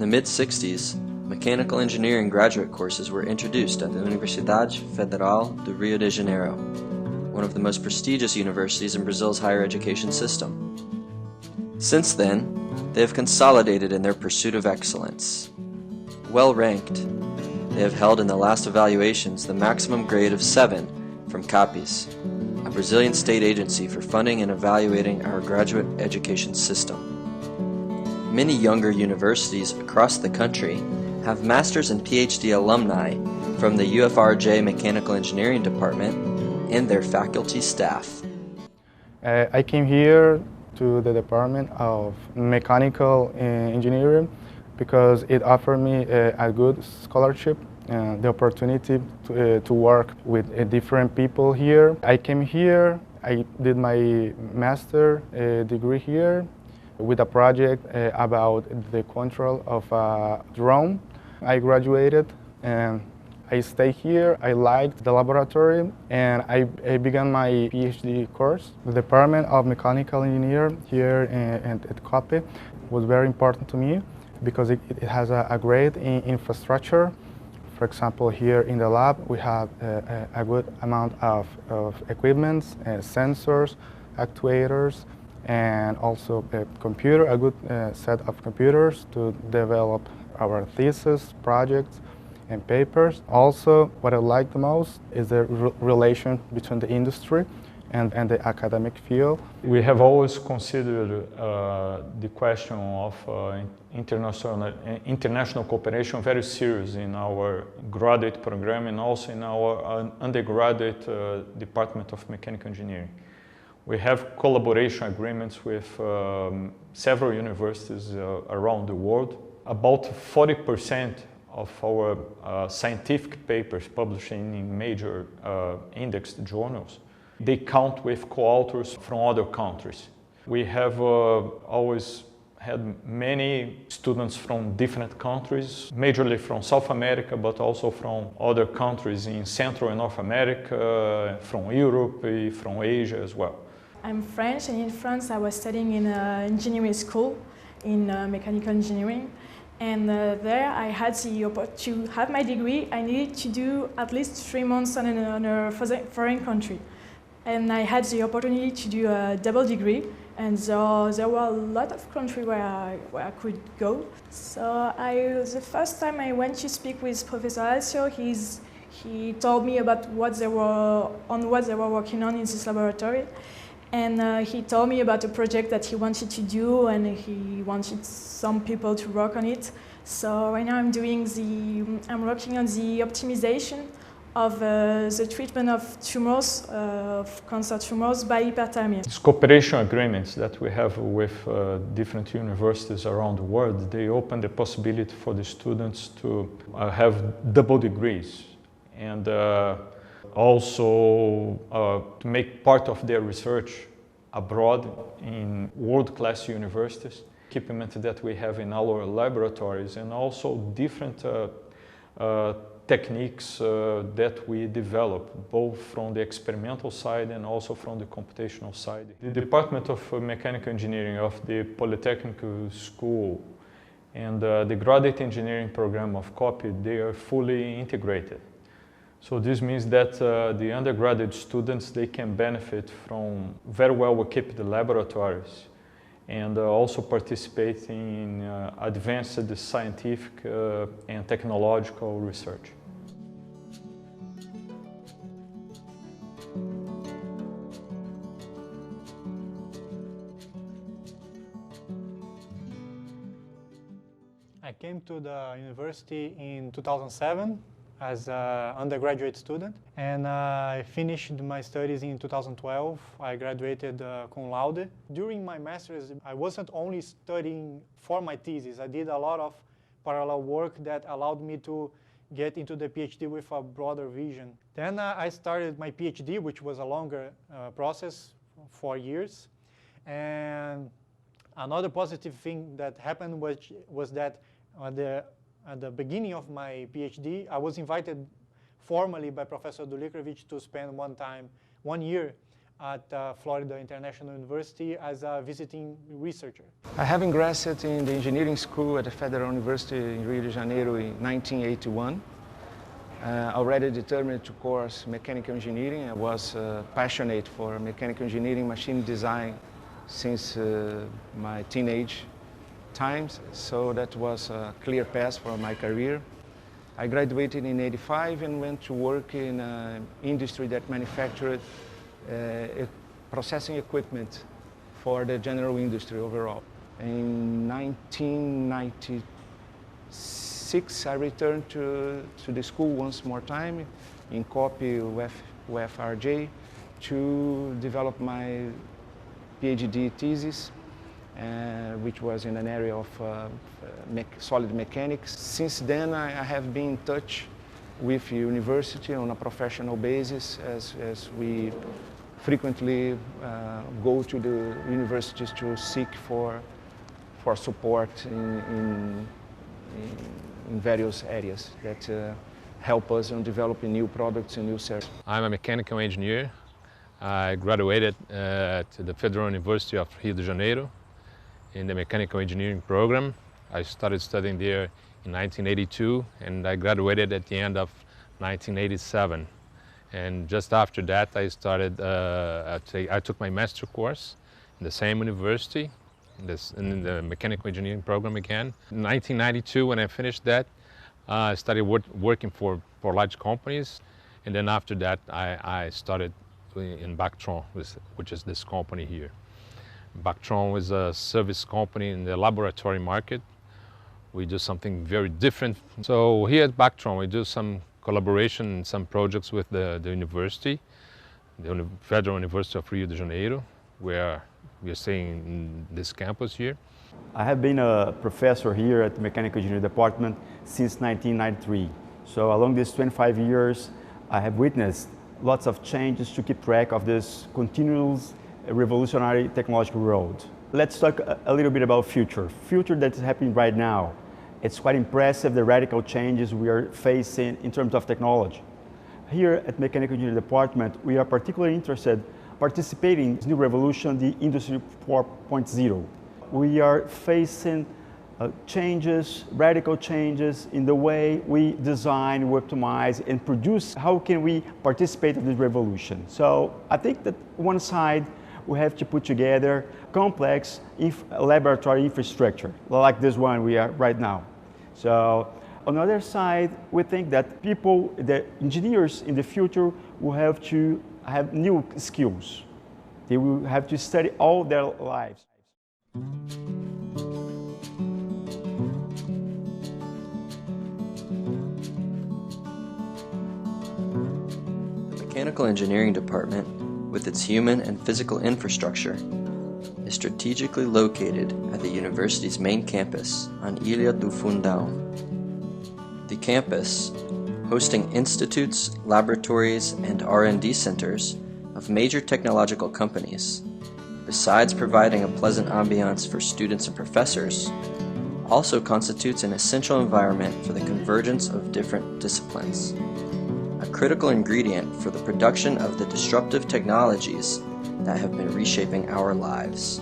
the mid-60s, mechanical engineering graduate courses were introduced at the Universidade Federal do Rio de Janeiro, one of the most prestigious universities in Brazil's higher education system. Since then, they have consolidated in their pursuit of excellence. Well ranked, they have held in the last evaluations the maximum grade of 7 from CAPES, a Brazilian state agency for funding and evaluating our graduate education system. Many younger universities across the country have master's and PhD alumni from the UFRJ Mechanical Engineering Department and their faculty staff. I came here to the Department of Mechanical Engineering because it offered me a good scholarship and the opportunity to work with different people here. I came here, I did my master degree here with a project about the control of a drone. I graduated and I stayed here. I liked the laboratory and I began my PhD course. The Department of Mechanical Engineering here at COPE was very important to me because it has a great infrastructure. For example, here in the lab we have a good amount of equipments, sensors, actuators, and also a good set of computers to develop our thesis, projects, and papers. Also, what I like the most is the relation between the industry and the academic field. We have always considered the question of international cooperation very serious in our graduate program and also in our undergraduate Department of Mechanical Engineering. We have collaboration agreements with several universities around the world. About 40% of our scientific papers published in major indexed journals, they count with co-authors from other countries. We have always had many students from different countries, majorly from South America, but also from other countries in Central and North America, from Europe, from Asia as well. I'm French, and in France I was studying in an engineering school in mechanical engineering. And there I had to have my degree. I needed to do at least 3 months on a foreign country. And I had the opportunity to do a double degree. And so there were a lot of countries where I could go. So the first time I went to speak with Professor Alcio, he told me about what they were working on in this laboratory. And he told me about a project that he wanted to do, and he wanted some people to work on it. So right now I'm working on the optimization of the treatment of tumors, of cancer tumors by hyperthermia. These cooperation agreements that we have with different universities around the world, they open the possibility for the students to have double degrees and also to make part of their research abroad in world-class universities, equipment that we have in our laboratories, and also different techniques that we develop, both from the experimental side and also from the computational side. The Department of Mechanical Engineering of the Polytechnic School and the Graduate Engineering program of COPE, they are fully integrated. So this means that the undergraduate students, they can benefit from very well equipped laboratories and also participate in advanced scientific and technological research. I came to the university in 2007 as an undergraduate student, and I finished my studies in 2012. I graduated cum laude. During my master's, I wasn't only studying for my thesis. I did a lot of parallel work that allowed me to get into the PhD with a broader vision. Then I started my PhD, which was a longer process, 4 years. And another positive thing that happened was that at the beginning of my PhD, I was invited formally by Professor Dulikrevich to spend 1 year at Florida International University as a visiting researcher. I have ingressed in the engineering school at the Federal University in Rio de Janeiro in 1981. Already determined to course mechanical engineering. I was passionate for mechanical engineering, machine design since my teenage times, so that was a clear path for my career. I graduated in '85 and went to work in an industry that manufactured processing equipment for the general industry overall. In 1996, I returned to the school once more time in copy UFRJ to develop my PhD thesis, which was in an area of solid mechanics. Since then, I have been in touch with the university on a professional basis as we frequently go to the universities to seek for support in various areas that help us in developing new products and new services. I'm a mechanical engineer. I graduated at the Federal University of Rio de Janeiro in the mechanical engineering program. I started studying there in 1982 and I graduated at the end of 1987. And just after that I started, I took my master course in the same university, in the mechanical engineering program again. In 1992 when I finished that, I started working for large companies, and then after that I started in Bactron, which is this company here. Bactron is a service company in the laboratory market. We do something very different. So here at Bactron we do some collaboration and some projects with the university, the Federal University of Rio de Janeiro, where we are staying in this campus here. I have been a professor here at the Mechanical Engineering Department since 1993. So along these 25 years, I have witnessed lots of changes to keep track of this continuous revolutionary technological road. Let's talk a little bit about future that is happening right now. It's quite impressive, the radical changes we are facing in terms of technology. Here at Mechanical Engineering Department, we are particularly interested participating in this new revolution, the Industry 4.0. We are facing radical changes in the way we design, we optimize, and produce. How can we participate in this revolution? So I think that one side, we have to put together complex laboratory infrastructure, like this one we are right now. So on the other side, we think that the engineers in the future will have to have new skills. They will have to study all their lives. The Mechanical Engineering Department, with its human and physical infrastructure, is strategically located at the university's main campus on Ilha do Fundão. The campus, hosting institutes, laboratories, and R&D centers of major technological companies, besides providing a pleasant ambiance for students and professors, also constitutes an essential environment for the convergence of different disciplines, a critical ingredient for the production of the disruptive technologies that have been reshaping our lives.